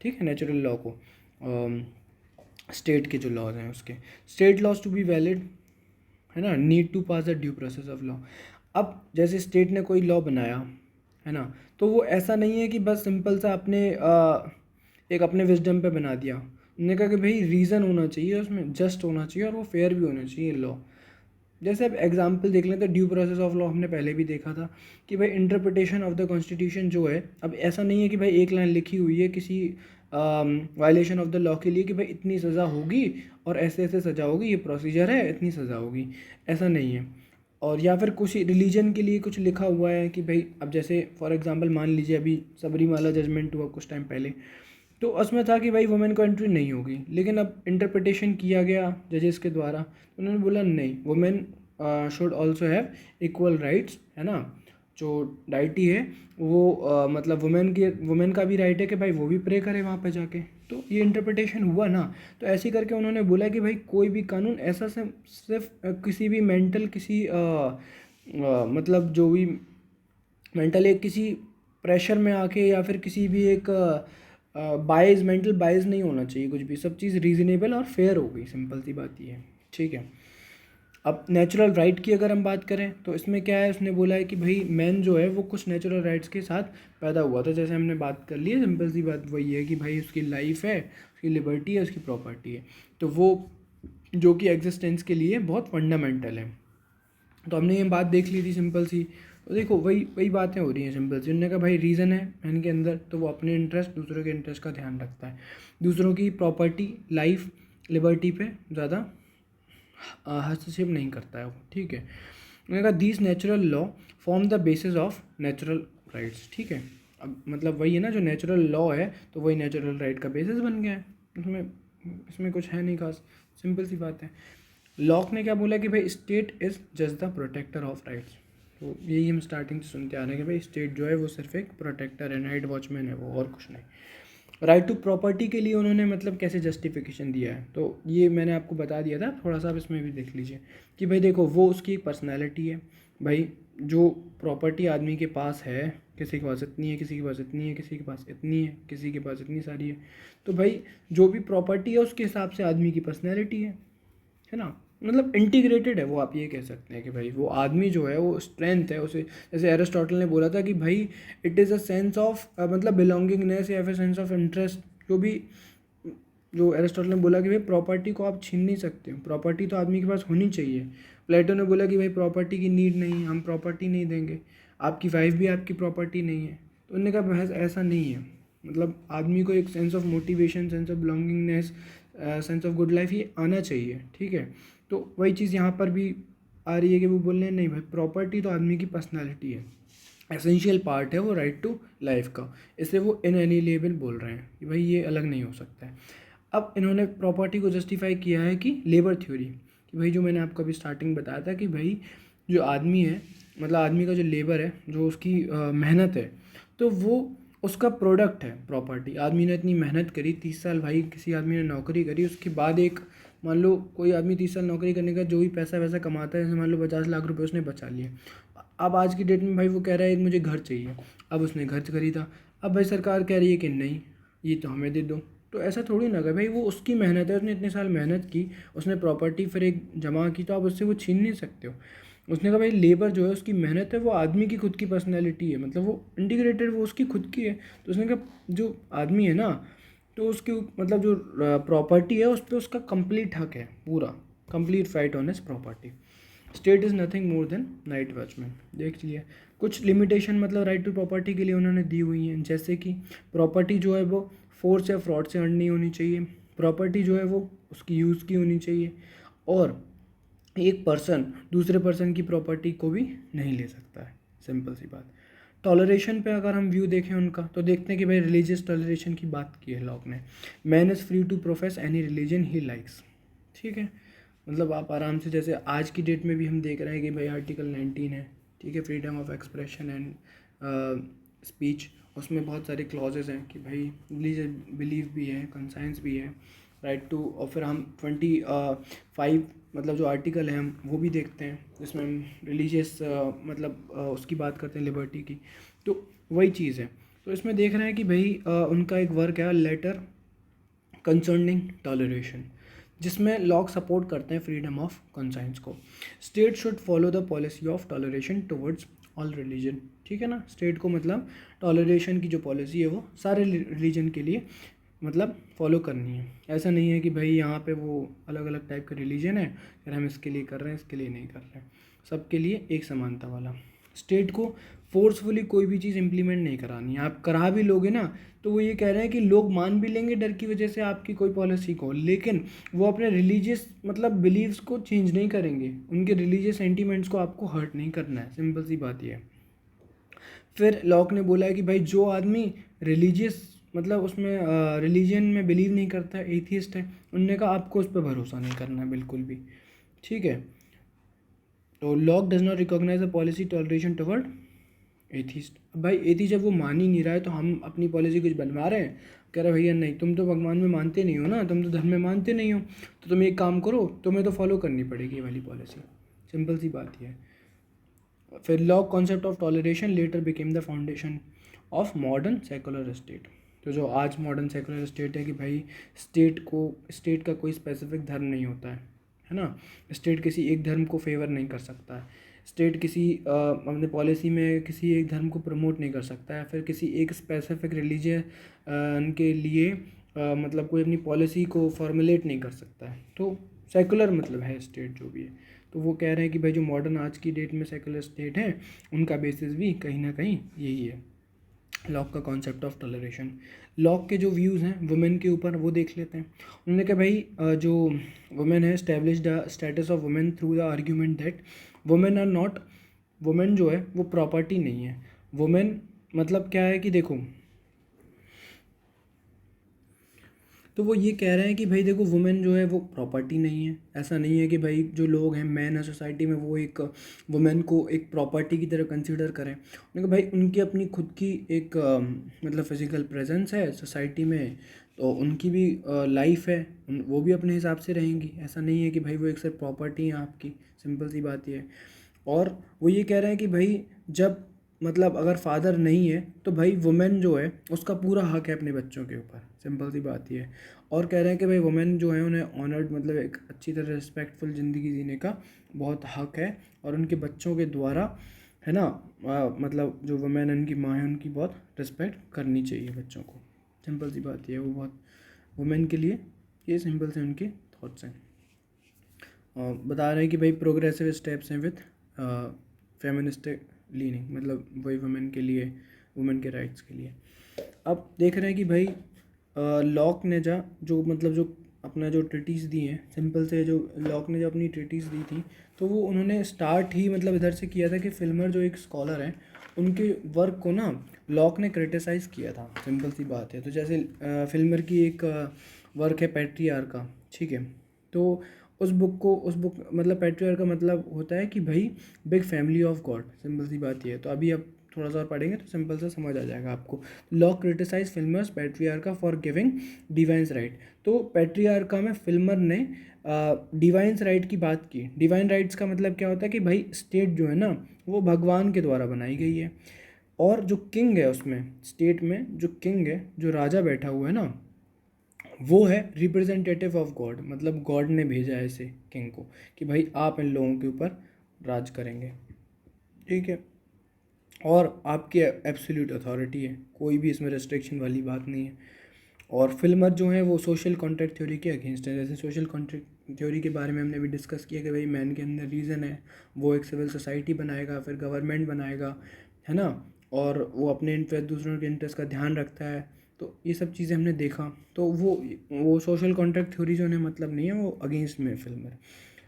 ठीक है, नेचुरल लॉ को, स्टेट के जो लॉज हैं उसके। State laws to be valid, है ना, need to pass the due process of law. अब जैसे स्टेट ने कोई लॉ बनाया, है ना, तो वो ऐसा नहीं है कि बस सिंपल सा अपने एक अपने विजडम पे बना दिया। उन्होंने कहा कि भाई रीज़न होना चाहिए उसमें, जस्ट होना चाहिए और वो फेयर भी होना चाहिए लॉ। जैसे अब एग्जांपल देख लें तो ड्यू प्रोसेस ऑफ लॉ हमने पहले भी देखा था कि भाई इंटरप्रिटेशन ऑफ द कॉन्स्टिट्यूशन जो है, अब ऐसा नहीं है कि भाई एक लाइन लिखी हुई है किसी वायलेशन ऑफ द लॉ के लिए कि भाई इतनी सज़ा होगी और ऐसे ऐसे सज़ा होगी, ये प्रोसीजर है, इतनी सज़ा होगी, ऐसा नहीं है। और या फिर कुछ रिलीजन के लिए कुछ लिखा हुआ है कि भाई, अब जैसे फॉर एग्जांपल मान लीजिए अभी सबरीमाला जजमेंट हुआ कुछ टाइम पहले, तो उसमें था कि भाई वुमेन को एंट्री नहीं होगी, लेकिन अब इंटरप्रिटेशन किया गया जजेस के द्वारा, उन्होंने बोला नहीं, women should also have equal rights, है ना। जो डाइटी है वो मतलब वुमेन का भी राइट है कि भाई वो भी प्रे करे वहाँ पे जाके। तो ये इंटरप्रिटेशन हुआ ना, तो ऐसे करके उन्होंने बोला कि भाई कोई भी कानून ऐसा से सिर्फ किसी भी मेंटल किसी मतलब जो भी मेंटल एक किसी प्रेशर में आके या फिर किसी भी एक बाइज मेंटल बाइज नहीं होना चाहिए, कुछ भी, सब चीज़ रीजनेबल और फेयर हो गई, सिंपल सी बात ये है, ठीक है। अब नेचुरल राइट की अगर हम बात करें तो इसमें क्या है, उसने बोला है कि भाई मैन जो है वो कुछ नेचुरल राइट्स के साथ पैदा हुआ था, जैसे हमने बात कर ली है, सिंपल सी बात वही है कि भाई उसकी लाइफ है, उसकी लिबर्टी है, उसकी प्रॉपर्टी है, तो वो जो कि एग्जिस्टेंस के लिए बहुत फंडामेंटल है। तो हमने ये बात देख ली थी सिंपल सी। तो देखो वही वही बातें हो रही हैं सिंपल सी। उन्होंने कहा भाई रीज़न है मैन के अंदर, तो वो अपने इंटरेस्ट, दूसरों के इंटरेस्ट का ध्यान रखता है, दूसरों की प्रॉपर्टी, लाइफ, लिबर्टी पे ज़्यादा हस्तक्षेप नहीं करता है वो, ठीक है। उन्होंने कहा these natural law form the basis of natural rights, ठीक है। अब मतलब वही है ना, जो नेचुरल लॉ है तो वही नेचुरल राइट का बेसिस बन गया है, इसमें कुछ है नहीं खास, सिंपल सी बात है। लॉक ने क्या बोला कि भाई state is just the protector of rights. तो यही हम स्टार्टिंग से सुनते आ रहे हैं कि भाई स्टेट जो है वो सिर्फ एक प्रोटेक्टर है, नाइट वॉचमैन है वो, और कुछ नहीं। राइट टू प्रॉपर्टी के लिए उन्होंने मतलब कैसे जस्टिफिकेशन दिया है, तो ये मैंने आपको बता दिया था, थोड़ा सा आप इसमें भी देख लीजिए कि भाई देखो वो उसकी एक पर्सनैलिटी है, भाई जो प्रॉपर्टी आदमी के पास है, किसी के पास इतनी है, किसी के पास इतनी है, किसी के पास इतनी है, किसी के पास इतनी सारी है, तो भाई जो भी प्रॉपर्टी है उसके हिसाब से आदमी की पर्सनैलिटी है ना, मतलब इंटीग्रेटेड है वो, आप ये कह सकते हैं कि भाई वो आदमी जो है वो स्ट्रेंथ है उसे, जैसे एरिस्टोटल ने बोला था कि भाई it is a sense of मतलब बिलोंगिंगनेस या फिर सेंस ऑफ इंटरेस्ट, जो एरिस्टोटल ने बोला कि भाई प्रॉपर्टी को आप छीन नहीं सकते, प्रॉपर्टी तो आदमी के पास होनी चाहिए। प्लेटो ने बोला कि भाई प्रॉपर्टी की नीड नहीं, हम प्रॉपर्टी नहीं देंगे, आपकी वाइफ भी आपकी प्रॉपर्टी नहीं है। तो उन्होंने कहा बहस ऐसा नहीं है, मतलब आदमी को एक sense of motivation, sense of belongingness, sense of good life ये आना चाहिए, ठीक है। तो वही चीज़ यहाँ पर भी आ रही है कि वो बोल रहे हैं नहीं भाई प्रॉपर्टी तो आदमी की पर्सनैलिटी है, एसेंशियल पार्ट है वो राइट टू लाइफ का, इसलिए वो इनएलिएबल बोल रहे हैं कि भाई ये अलग नहीं हो सकता है। अब इन्होंने प्रॉपर्टी को जस्टिफाई किया है कि लेबर थ्योरी, कि भाई जो मैंने आपको अभी स्टार्टिंग बताया था कि भाई जो आदमी है, मतलब आदमी का जो लेबर है, जो उसकी मेहनत है, तो वो उसका प्रोडक्ट है प्रॉपर्टी। आदमी ने इतनी मेहनत करी, 30 साल भाई किसी आदमी ने नौकरी करी, उसके बाद एक मान लो कोई आदमी 30 साल नौकरी करने का जो भी पैसा वैसा कमाता है, जैसे मान लो 50 लाख रुपए उसने बचा लिए, अब आज की डेट में भाई वो कह रहा है एक मुझे घर चाहिए, अब उसने घर खरीदा, अब भाई सरकार कह रही है कि नहीं ये तो हमें दे दो। तो ऐसा थोड़ी ना कर भाई, वो उसकी मेहनत है, उसने इतने साल मेहनत की, उसने प्रॉपर्टी फिर एक जमा की, तो आप उससे वो छीन नहीं सकते हो। उसने कहा भाई लेबर जो है उसकी मेहनत है, वो आदमी की खुद की पर्सनैलिटी है, मतलब वो इंटीग्रेटेड, वो उसकी खुद की है। तो उसने कहा जो आदमी है ना, तो उसकी मतलब जो प्रॉपर्टी है उस पर उसका कंप्लीट हक है, पूरा complete right on his property. State is nothing more than night watchman. देख लिया कुछ लिमिटेशन मतलब राइट टू प्रॉपर्टी के लिए उन्होंने दी हुई हैं, जैसे कि प्रॉपर्टी जो है वो फोर्स या फ्रॉड से अर्न नहीं होनी चाहिए, प्रॉपर्टी जो है वो उसकी यूज़ की होनी चाहिए, और एक पर्सन दूसरे पर्सन की प्रॉपर्टी को भी नहीं ले सकता है, सिंपल सी बात। टॉलरेशन पे अगर हम व्यू देखें उनका, तो देखते हैं कि भाई रिलीजियस टॉलरेशन की बात की है लॉक ने। Man is free to profess any religion he likes. ठीक है, मतलब आप आराम से, जैसे आज की डेट में भी हम देख रहे हैं कि भाई आर्टिकल 19 है, ठीक है, freedom of expression and speech, उसमें बहुत सारे क्लॉजेज हैं कि भाई रिलीजियस बिलीव भी है, कंसाइंस भी है, राइट टू, और फिर हम 25 मतलब जो आर्टिकल है हम वो भी देखते हैं जिसमें हम रिलीजियस मतलब उसकी बात करते हैं, लिबर्टी की। तो वही चीज़ है। तो इसमें देख रहे हैं कि भाई उनका एक वर्क है लेटर कंसर्निंग टॉलरेशन, जिसमें लॉक सपोर्ट करते हैं फ्रीडम ऑफ कंसाइंस को। State should follow the policy of toleration towards all religion. ठीक है ना, स्टेट को मतलब टॉलरेशन की जो पॉलिसी है वो सारे रिलीजन के लिए मतलब फॉलो करनी है। ऐसा नहीं है कि भाई यहाँ पे वो अलग अलग टाइप के रिलीजन है, फिर हम इसके लिए कर रहे हैं, इसके लिए नहीं कर रहे हैं, सबके लिए एक समानता वाला। स्टेट को फोर्सफुली कोई भी चीज़ इम्प्लीमेंट नहीं करानी है। आप करा भी लोगे ना, तो वो ये कह रहे हैं कि लोग मान भी लेंगे डर की वजह से आपकी कोई पॉलिसी को, लेकिन वो अपने रिलीजियस मतलब बिलीव्स को चेंज नहीं करेंगे, उनके रिलीजियस सेंटीमेंट्स को आपको हर्ट नहीं करना है, सिंपल सी बात ये है। फिर लॉक ने बोला है कि भाई जो आदमी रिलीजियस मतलब उसमें रिलीजन में बिलीव नहीं करता है, एथियस्ट है, उनने कहा आपको उस पर भरोसा नहीं करना है बिल्कुल भी। ठीक है, तो Locke does not recognise a policy toleration toward atheist. अब भाई एथिस्ट जब वो मान ही नहीं रहा है तो हम अपनी पॉलिसी कुछ बनवा रहे हैं, कह रहे भैया नहीं, तुम तो भगवान में मानते नहीं हो ना, तुम तो धर्म में मानते नहीं हो, तो तुम एक काम करो, तुम्हें तो फॉलो करनी पड़ेगी ये वाली पॉलिसी, सिंपल सी बात ये है। फिर lock concept of toleration letter became the foundation of modern secular state. तो जो आज मॉडर्न सेकुलर स्टेट है कि भाई स्टेट का कोई स्पेसिफिक धर्म नहीं होता है ना, स्टेट किसी एक धर्म को फेवर नहीं कर सकता है, स्टेट किसी अपने पॉलिसी में किसी एक धर्म को प्रमोट नहीं कर सकता है, फिर किसी एक स्पेसिफिक रिलीजन के लिए मतलब कोई अपनी पॉलिसी को फॉर्मुलेट नहीं कर सकता है। तो सेकुलर मतलब है स्टेट जो भी है। तो वो कह रहे हैं कि भाई जो मॉडर्न आज की डेट में सेकुलर स्टेट है उनका बेसिस भी कहीं ना कहीं यही है, लॉक का कॉन्सेप्ट ऑफ टॉलरेशन। लॉक के जो व्यूज़ हैं वुमेन के ऊपर वो देख लेते हैं। उन्होंने कहा भाई जो वुमेन है establish the status of women through the argument that women are not, women जो है वो प्रॉपर्टी नहीं है। वुमेन मतलब क्या है कि देखो, तो वो ये कह रहे हैं कि भाई देखो वुमेन जो है वो प्रॉपर्टी नहीं है। ऐसा नहीं है कि भाई जो लोग हैं मैन है सोसाइटी में वो एक वुमेन को एक प्रॉपर्टी की तरह कंसीडर करें। उन्होंने कहा भाई उनकी अपनी खुद की एक मतलब फिजिकल प्रेजेंस है सोसाइटी में, तो उनकी भी लाइफ है, वो भी अपने हिसाब से रहेंगी। ऐसा नहीं है कि भाई वो एक सिर्फ प्रॉपर्टी है आपकी, सिंपल सी बात ये है। और वो ये कह रहे हैं कि भाई जब मतलब अगर फादर नहीं है तो भाई वुमेन जो है उसका पूरा हक है अपने बच्चों के ऊपर, सिंपल सी बात ये है। और कह रहे हैं कि भाई वुमेन जो है उन्हें ऑनर्ड मतलब एक अच्छी तरह रिस्पेक्टफुल ज़िंदगी जीने का बहुत हक है, और उनके बच्चों के द्वारा है ना मतलब जो वुमेन उनकी माँ है उनकी बहुत रिस्पेक्ट करनी चाहिए बच्चों को, सिंपल सी बात ये है। वो बहुत वुमेन के लिए ये सिंपल से उनके थॉट्स हैं। बता रहे हैं कि भाई प्रोग्रेसिव स्टेप्स हैं विथ फेमिनिस्टिक लीनिंग, मतलब वही वुमेन के लिए, वुमेन के राइट्स के लिए। अब देख रहे हैं कि भाई लॉक ने जो मतलब जो अपना जो ट्रीटीज़ दी हैं, सिंपल से जो लॉक ने जो अपनी ट्रीटीज़ दी थी, तो वो उन्होंने स्टार्ट ही मतलब इधर से किया था कि फिल्मर जो एक स्कॉलर हैं उनके वर्क को ना लॉक ने क्रिटिसाइज़ किया था, सिंपल सी बात है। तो जैसे फिल्मर की एक वर्क है पैट्रियार्का का, ठीक है, तो उस बुक मतलब पैट्रियार्का का मतलब होता है कि भाई big family of God, simple सी बात ये है। तो अभी आप थोड़ा सा और पढ़ेंगे तो सिंपल सा समझ आ जाएगा आपको। Locke criticise Filmer's Patriarcha for giving divines right. तो पैट्रियार्का में फिल्मर ने डिवाइन्स राइट की बात की। डिवाइन राइट्स का मतलब क्या होता है कि भाई स्टेट जो है ना वो भगवान के द्वारा बनाई गई है, और जो किंग है उसमें स्टेट में जो किंग है, जो राजा बैठा हुआ है ना, वो है रिप्रेजेंटेटिव ऑफ गॉड, मतलब गॉड ने भेजा है इसे किंग को कि भाई आप इन लोगों के ऊपर राज करेंगे, ठीक है, और आपकी एब्सोल्यूट अथॉरिटी है, कोई भी इसमें रेस्ट्रिक्शन वाली बात नहीं है। और फिल्मर जो हैं वो सोशल कॉन्ट्रैक्ट थ्योरी के अगेंस्ट है। जैसे सोशल कॉन्ट्रैक्ट थ्योरी के बारे में हमने अभी डिस्कस किया कि भाई मैन के अंदर रीज़न है, वो एक सिविल सोसाइटी बनाएगा, फिर गवर्नमेंट बनाएगा, है ना, और वो अपने इंटरेस्ट दूसरों के इंटरेस्ट का ध्यान रखता है। तो ये सब चीज़ें हमने देखा, तो वो सोशल कॉन्ट्रैक्ट थ्योरी जो उन्हें मतलब नहीं है, वो अगेंस्ट में फिल्मर।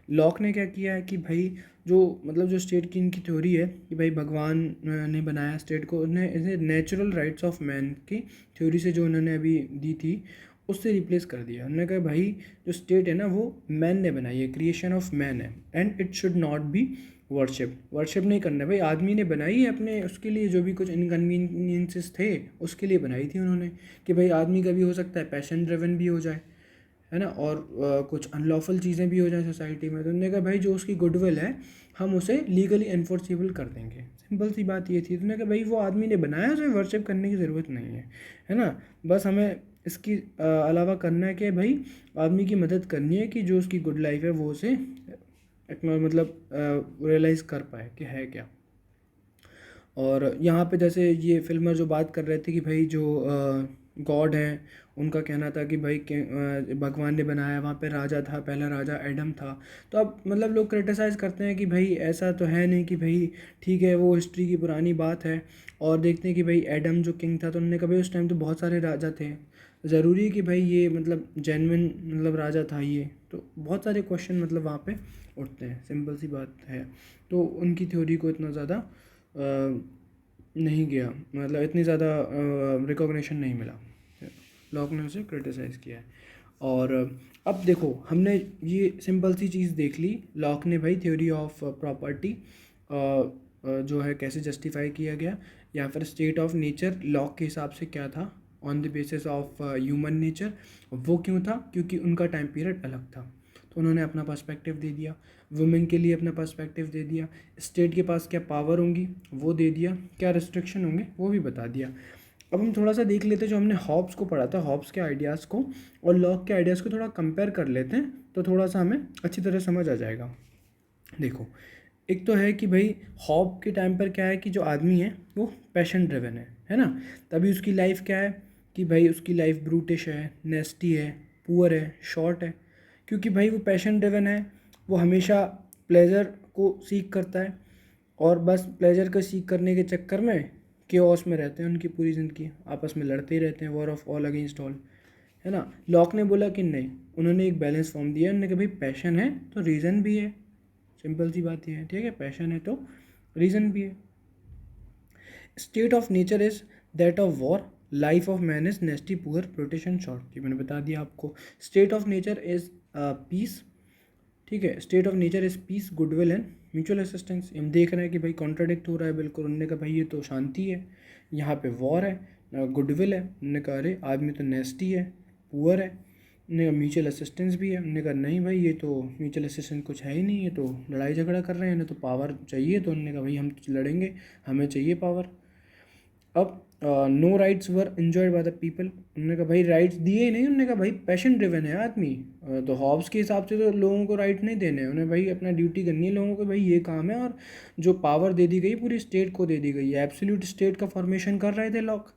लॉक ने क्या किया है कि भाई जो मतलब जो स्टेट की इनकी थ्योरी है कि भाई भगवान ने बनाया स्टेट को, उन्हें इसे नेचुरल राइट्स ऑफ मैन की थ्योरी से जो उन्होंने अभी दी थी उससे रिप्लेस कर दिया। उन्होंने कहा भाई जो स्टेट है ना वो मैन ने बनाई है, क्रिएशन ऑफ मैन है, and it should not be worship नहीं करना है। भाई आदमी ने बनाई है अपने उसके लिए, जो भी कुछ इनकन्वीनियंसेस थे उसके लिए बनाई थी उन्होंने, कि भाई आदमी का भी हो सकता है पैशन ड्रिवन भी हो जाए, है ना, और कुछ अनलॉफुल चीज़ें भी हो जाए सोसाइटी में। तो उन्होंने कहा भाई जो उसकी गुडविल है हम उसे लीगली एनफोर्सेबल कर देंगे। सिंपल सी बात ये थी। तो उन्होंने कहा भाई वो आदमी ने बनाया, उसे वर्शिप करने की ज़रूरत नहीं है ना, बस हमें इसकी अलावा करना है कि भाई आदमी की मदद करनी है कि जो उसकी गुड लाइफ है वो उसे मतलब रियलाइज़ कर पाए कि है क्या। और यहाँ पे जैसे ये फिल्मर जो बात कर रहे थे कि भाई जो गॉड हैं उनका कहना था कि भाई भगवान ने बनाया, वहाँ पे राजा था, पहला राजा एडम था। तो अब मतलब लोग क्रिटिसाइज़ करते हैं कि भाई ऐसा तो है नहीं, कि भाई ठीक है वो हिस्ट्री की पुरानी बात है, और देखते हैं कि भाई एडम जो किंग था तो उन्होंने कहा भाई उस टाइम तो बहुत सारे राजा थे, ज़रूरी है कि भाई ये मतलब जेन्युइन मतलब राजा था ये, तो बहुत सारे क्वेश्चन मतलब वहाँ पे उठते हैं। सिंपल सी बात है। तो उनकी थ्योरी को इतना ज़्यादा नहीं गया, मतलब इतनी ज़्यादा रिकॉग्निशन नहीं मिला, लॉक ने उसे क्रिटिसाइज़ किया है। और अब देखो हमने ये सिंपल सी चीज़ देख ली, लॉक ने भाई थ्योरी ऑफ प्रॉपर्टी जो है कैसे जस्टिफाई किया गया, या फिर स्टेट ऑफ नेचर लॉक के हिसाब से क्या था, on the basis of human nature. वो क्यों था, क्योंकि उनका टाइम पीरियड अलग था, तो उन्होंने अपना पर्सपेक्टिव दे दिया। वुमेन के लिए अपना पर्सपेक्टिव दे दिया। स्टेट के पास क्या पावर होंगी वो दे दिया, क्या रिस्ट्रिक्शन होंगे वो भी बता दिया। अब हम थोड़ा सा देख लेते हैं जो हमने हॉब्स को पढ़ा था, हॉब्स के आइडियाज़ को और लॉक के आइडियाज़ को थोड़ा कंपेयर कर लेते हैं, तो थोड़ा सा हमें अच्छी तरह समझ आ जाएगा। देखो एक तो है कि भाई हॉब के टाइम पर क्या है कि जो आदमी है वो पैशन ड्रिवन है ना, तभी उसकी लाइफ क्या है कि भाई उसकी लाइफ ब्रूटिश है, नेस्टी है, पुअर है, शॉर्ट है, क्योंकि भाई वो पैशन ड्रिवन है, वो हमेशा प्लेजर को सीख करता है, और बस प्लेजर को सीख करने के चक्कर में केओस में रहते हैं, उनकी पूरी ज़िंदगी आपस में लड़ते ही रहते हैं, war of all against all, है ना। लॉक ने बोला कि नहीं, उन्होंने एक बैलेंस फॉर्म दिया, उन्होंने कहा भाई पैशन है तो रीज़न भी है, सिंपल सी बात ये है, ठीक है, पैशन है तो रीज़न भी है। State of nature is that of war, life of man is nasty poor brutish short, ये मैंने बता दिया आपको। State of nature is peace, ठीक है, state of nature is peace, goodwill and mutual assistance. हम देख रहे हैं कि भाई कॉन्ट्राडिक्ट हो रहा है बिल्कुल, उन्होंने कहा भाई ये तो शांति है, यहाँ पे वॉर है, गुडविल है, उन्होंने कहा अरे आदमी तो नेस्टी है, पुअर है, उन्होंने कहा म्यूचुअल असिस्टेंस भी है, उन्होंने कहा नहीं भाई ये तो म्यूचुअल असिस्टेंस कुछ है ही नहीं, ये तो लड़ाई झगड़ा कर रहे हैं, इन्हें तो पावर चाहिए, तो उन्होंने कहा भाई हम लड़ेंगे, हमें चाहिए पावर। अब no rights were enjoyed by the people, उन्होंने कहा भाई राइट्स दिए ही नहीं, उन्होंने कहा भाई पैशन ड्रिवन है आदमी, तो हॉब्स के हिसाब से तो लोगों को राइट नहीं देने, उन्हें भाई अपना ड्यूटी करनी है लोगों को, भाई ये काम है, और जो पावर दे दी गई पूरी स्टेट को दे दी गई है, एब्सोल्यूट स्टेट का फॉर्मेशन कर रहे थे लॉक,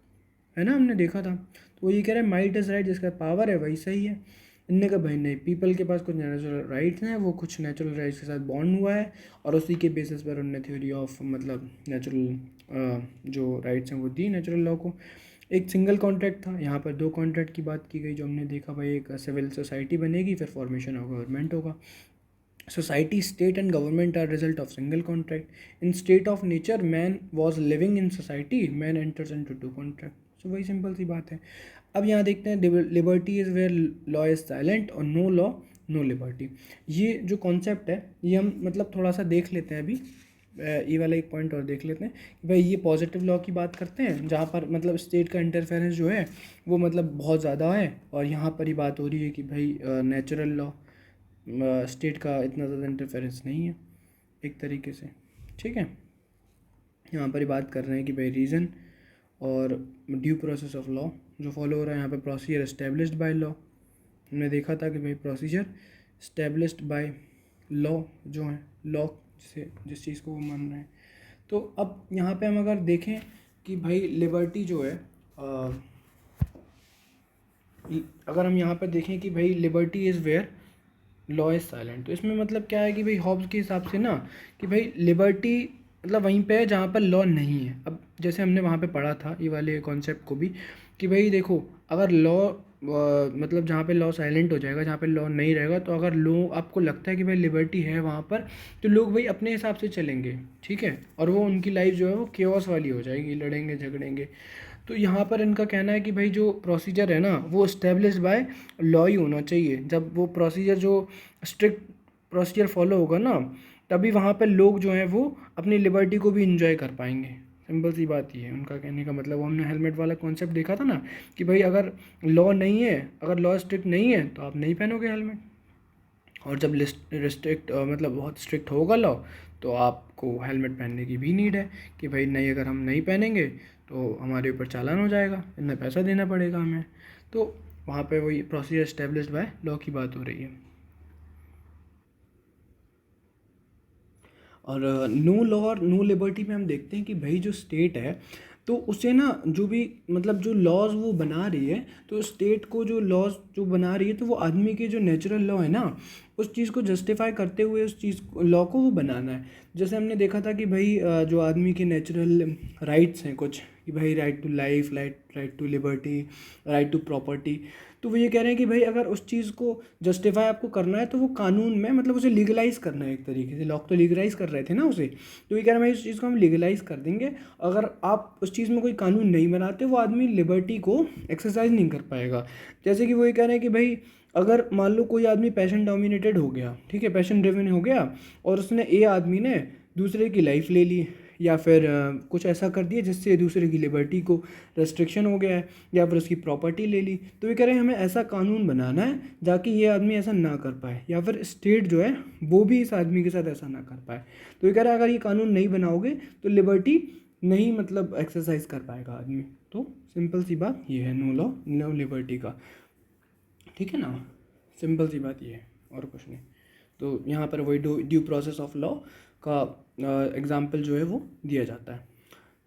है ना, हमने देखा था। तो वो ये कह रहे हैं माइट इज़ राइट, जिसका पावर है वही सही है। इनने कहा भाई नहीं, पीपल के पास कुछ नेचुरल राइट्स हैं, वो कुछ नेचुरल राइट्स के साथ बॉन्ड हुआ है, और उसी के बेसिस पर उन्होंने थ्योरी ऑफ मतलब नेचुरल जो राइट्स हैं वो दी नेचुरल लॉ को। एक सिंगल कॉन्ट्रैक्ट था, यहाँ पर दो कॉन्ट्रैक्ट की बात की गई, जो हमने देखा भाई एक सिविल सोसाइटी बनेगी, फिर फॉर्मेशन ऑफ गवर्नमेंट होगा। Society, state, and government are result of single contract. In state of nature, man was living in society. Man enters into two contract. So वही सिंपल सी बात है। अब यहाँ देखते हैं liberty is where law is silent, और no law no liberty. ये जो कॉन्सेप्ट है ये हम मतलब थोड़ा सा देख लेते हैं अभी, ये वाला एक पॉइंट और देख लेते हैं कि भाई ये पॉजिटिव लॉ की बात करते हैं, जहाँ पर मतलब स्टेट का इंटरफेरेंस जो है वो मतलब बहुत ज़्यादा है, और यहाँ पर ही बात हो रही है कि भाई नेचुरल लॉ, स्टेट का इतना ज़्यादा इंटरफेरेंस नहीं है एक तरीके से, ठीक है। यहाँ पर ही बात कर रहे हैं कि भाई रीज़न और ड्यू प्रोसेस ऑफ लॉ जो फॉलो हो रहा है, यहाँ पर प्रोसीजर इस्टेब्लिश्ड बाय लॉ, हमने देखा था कि भाई प्रोसीजर इस्टेब्लिश्ड बाय लॉ जो है, लॉ जिसे जिस चीज़ को वो मान रहे हैं। तो अब यहाँ पे हम अगर देखें कि भाई लिबर्टी जो है अगर हम यहाँ पर देखें कि भाई liberty is where law is silent, तो इसमें मतलब क्या है कि भाई हॉब्स के हिसाब से ना कि भाई लिबर्टी मतलब वहीं पे है जहाँ पर लॉ नहीं है। अब जैसे हमने वहाँ पे पढ़ा था ये वाले कॉन्सेप्ट को भी कि भाई देखो, अगर लॉ मतलब जहाँ पे लॉ साइलेंट हो जाएगा, जहाँ पे लॉ नहीं रहेगा, तो अगर लो आपको लगता है कि भाई लिबर्टी है वहाँ पर, तो लोग भाई अपने हिसाब से चलेंगे, ठीक है, और वो उनकी लाइफ जो है वो केओस वाली हो जाएगी, लड़ेंगे झगड़ेंगे। तो यहाँ पर इनका कहना है कि भाई जो प्रोसीजर है ना वो इस्टेब्लिश्ड बाय लॉ ही होना चाहिए। जब वो प्रोसीजर जो स्ट्रिक्ट प्रोसीजर फॉलो होगा ना, तभी वहाँ पर लोग जो हैं वो अपनी लिबर्टी को भी इंजॉय कर पाएंगे। सिंपल सी बात ये है उनका कहने का मतलब। वो हमने हेलमेट वाला कॉन्सेप्ट देखा था ना कि भाई अगर लॉ नहीं है, अगर लॉ स्ट्रिक्ट नहीं है तो आप नहीं पहनोगे हेलमेट, और जब रिस्ट्रिक्ट मतलब बहुत स्ट्रिक्ट होगा लॉ, तो आपको हेलमेट पहनने की भी नीड है कि भाई नहीं, अगर हम नहीं पहनेंगे तो हमारे ऊपर चालान हो जाएगा, इतना पैसा देना पड़ेगा हमें। तो वहाँ पे वही प्रोसीजर एस्टेब्लिश्ड बाय लॉ की बात हो रही है। और नो लॉ और नो लिबर्टी में हम देखते हैं कि भाई जो स्टेट है तो उसे ना जो भी मतलब जो लॉज वो बना रही है, तो स्टेट को जो लॉज जो बना रही है तो वो आदमी के जो नेचुरल लॉ है ना उस चीज़ को जस्टिफाई करते हुए उस चीज़ लॉ को वो बनाना है। जैसे हमने देखा था कि भाई जो आदमी के नेचुरल राइट्स हैं कुछ, कि भाई right to life, right to liberty, right to property, तो वो ये कह रहे हैं कि भाई अगर उस चीज़ को जस्टिफाई आपको करना है तो वो कानून में मतलब उसे लीगलाइज करना है। एक तरीके से लोग तो लीगलाइज कर रहे थे ना उसे, तो ये कह रहे हैं भाई उस चीज़ को हम लीगलाइज कर देंगे। अगर आप उस चीज़ में कोई कानून नहीं बनाते वो आदमी लिबर्टी को एक्सरसाइज नहीं कर पाएगा। जैसे कि वो ये कह रहे हैं कि भाई अगर मान लो कोई आदमी पैशन डोमिनेटेड हो गया, ठीक है, पैशन ड्रिवन हो गया, और उसने ए आदमी ने दूसरे की लाइफ ले ली, या फिर कुछ ऐसा कर दिया जिससे दूसरे की लिबर्टी को रेस्ट्रिक्शन हो गया है, या फिर उसकी प्रॉपर्टी ले ली, तो ये कह रहे हैं हमें ऐसा कानून बनाना है ताकि ये आदमी ऐसा ना कर पाए, या फिर स्टेट जो है वो भी इस आदमी के साथ ऐसा ना कर पाए। तो ये कह रहा है अगर ये कानून नहीं बनाओगे तो लिबर्टी नहीं मतलब एक्सरसाइज कर पाएगा आदमी। तो सिंपल सी बात ये है नो लॉ नो लिबर्टी का, ठीक है ना, सिंपल सी बात ये है और कुछ नहीं। तो यहाँ पर वही ड्यू प्रोसेस ऑफ लॉ का एग्जाम्पल जो है वो दिया जाता है।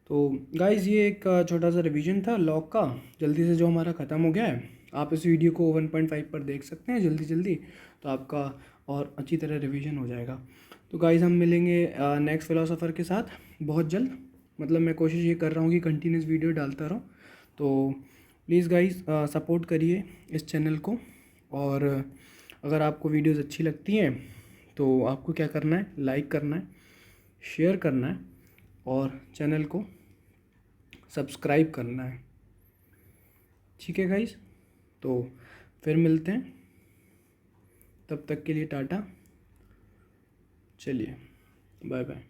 तो गाइज़ ये एक छोटा सा रिवीजन था लॉ का, जल्दी से जो हमारा ख़त्म हो गया है। आप इस वीडियो को 1.5 पर देख सकते हैं जल्दी जल्दी, तो आपका और अच्छी तरह रिवीजन हो जाएगा। तो गाइज़ हम मिलेंगे नेक्स्ट फिलोसोफर के साथ बहुत जल्द। मतलब मैं कोशिश ये कर रहा हूँ कि कंटिन्यूस वीडियो डालता रहूँ। तो प्लीज़ गाइज़ सपोर्ट करिए इस चैनल को, और अगर आपको वीडियोज़ अच्छी लगती हैं तो आपको क्या करना है, लाइक करना है, शेयर करना है, और चैनल को सब्सक्राइब करना है। ठीक है गाइस, तो फिर मिलते हैं, तब तक के लिए टाटा, चलिए बाय बाय।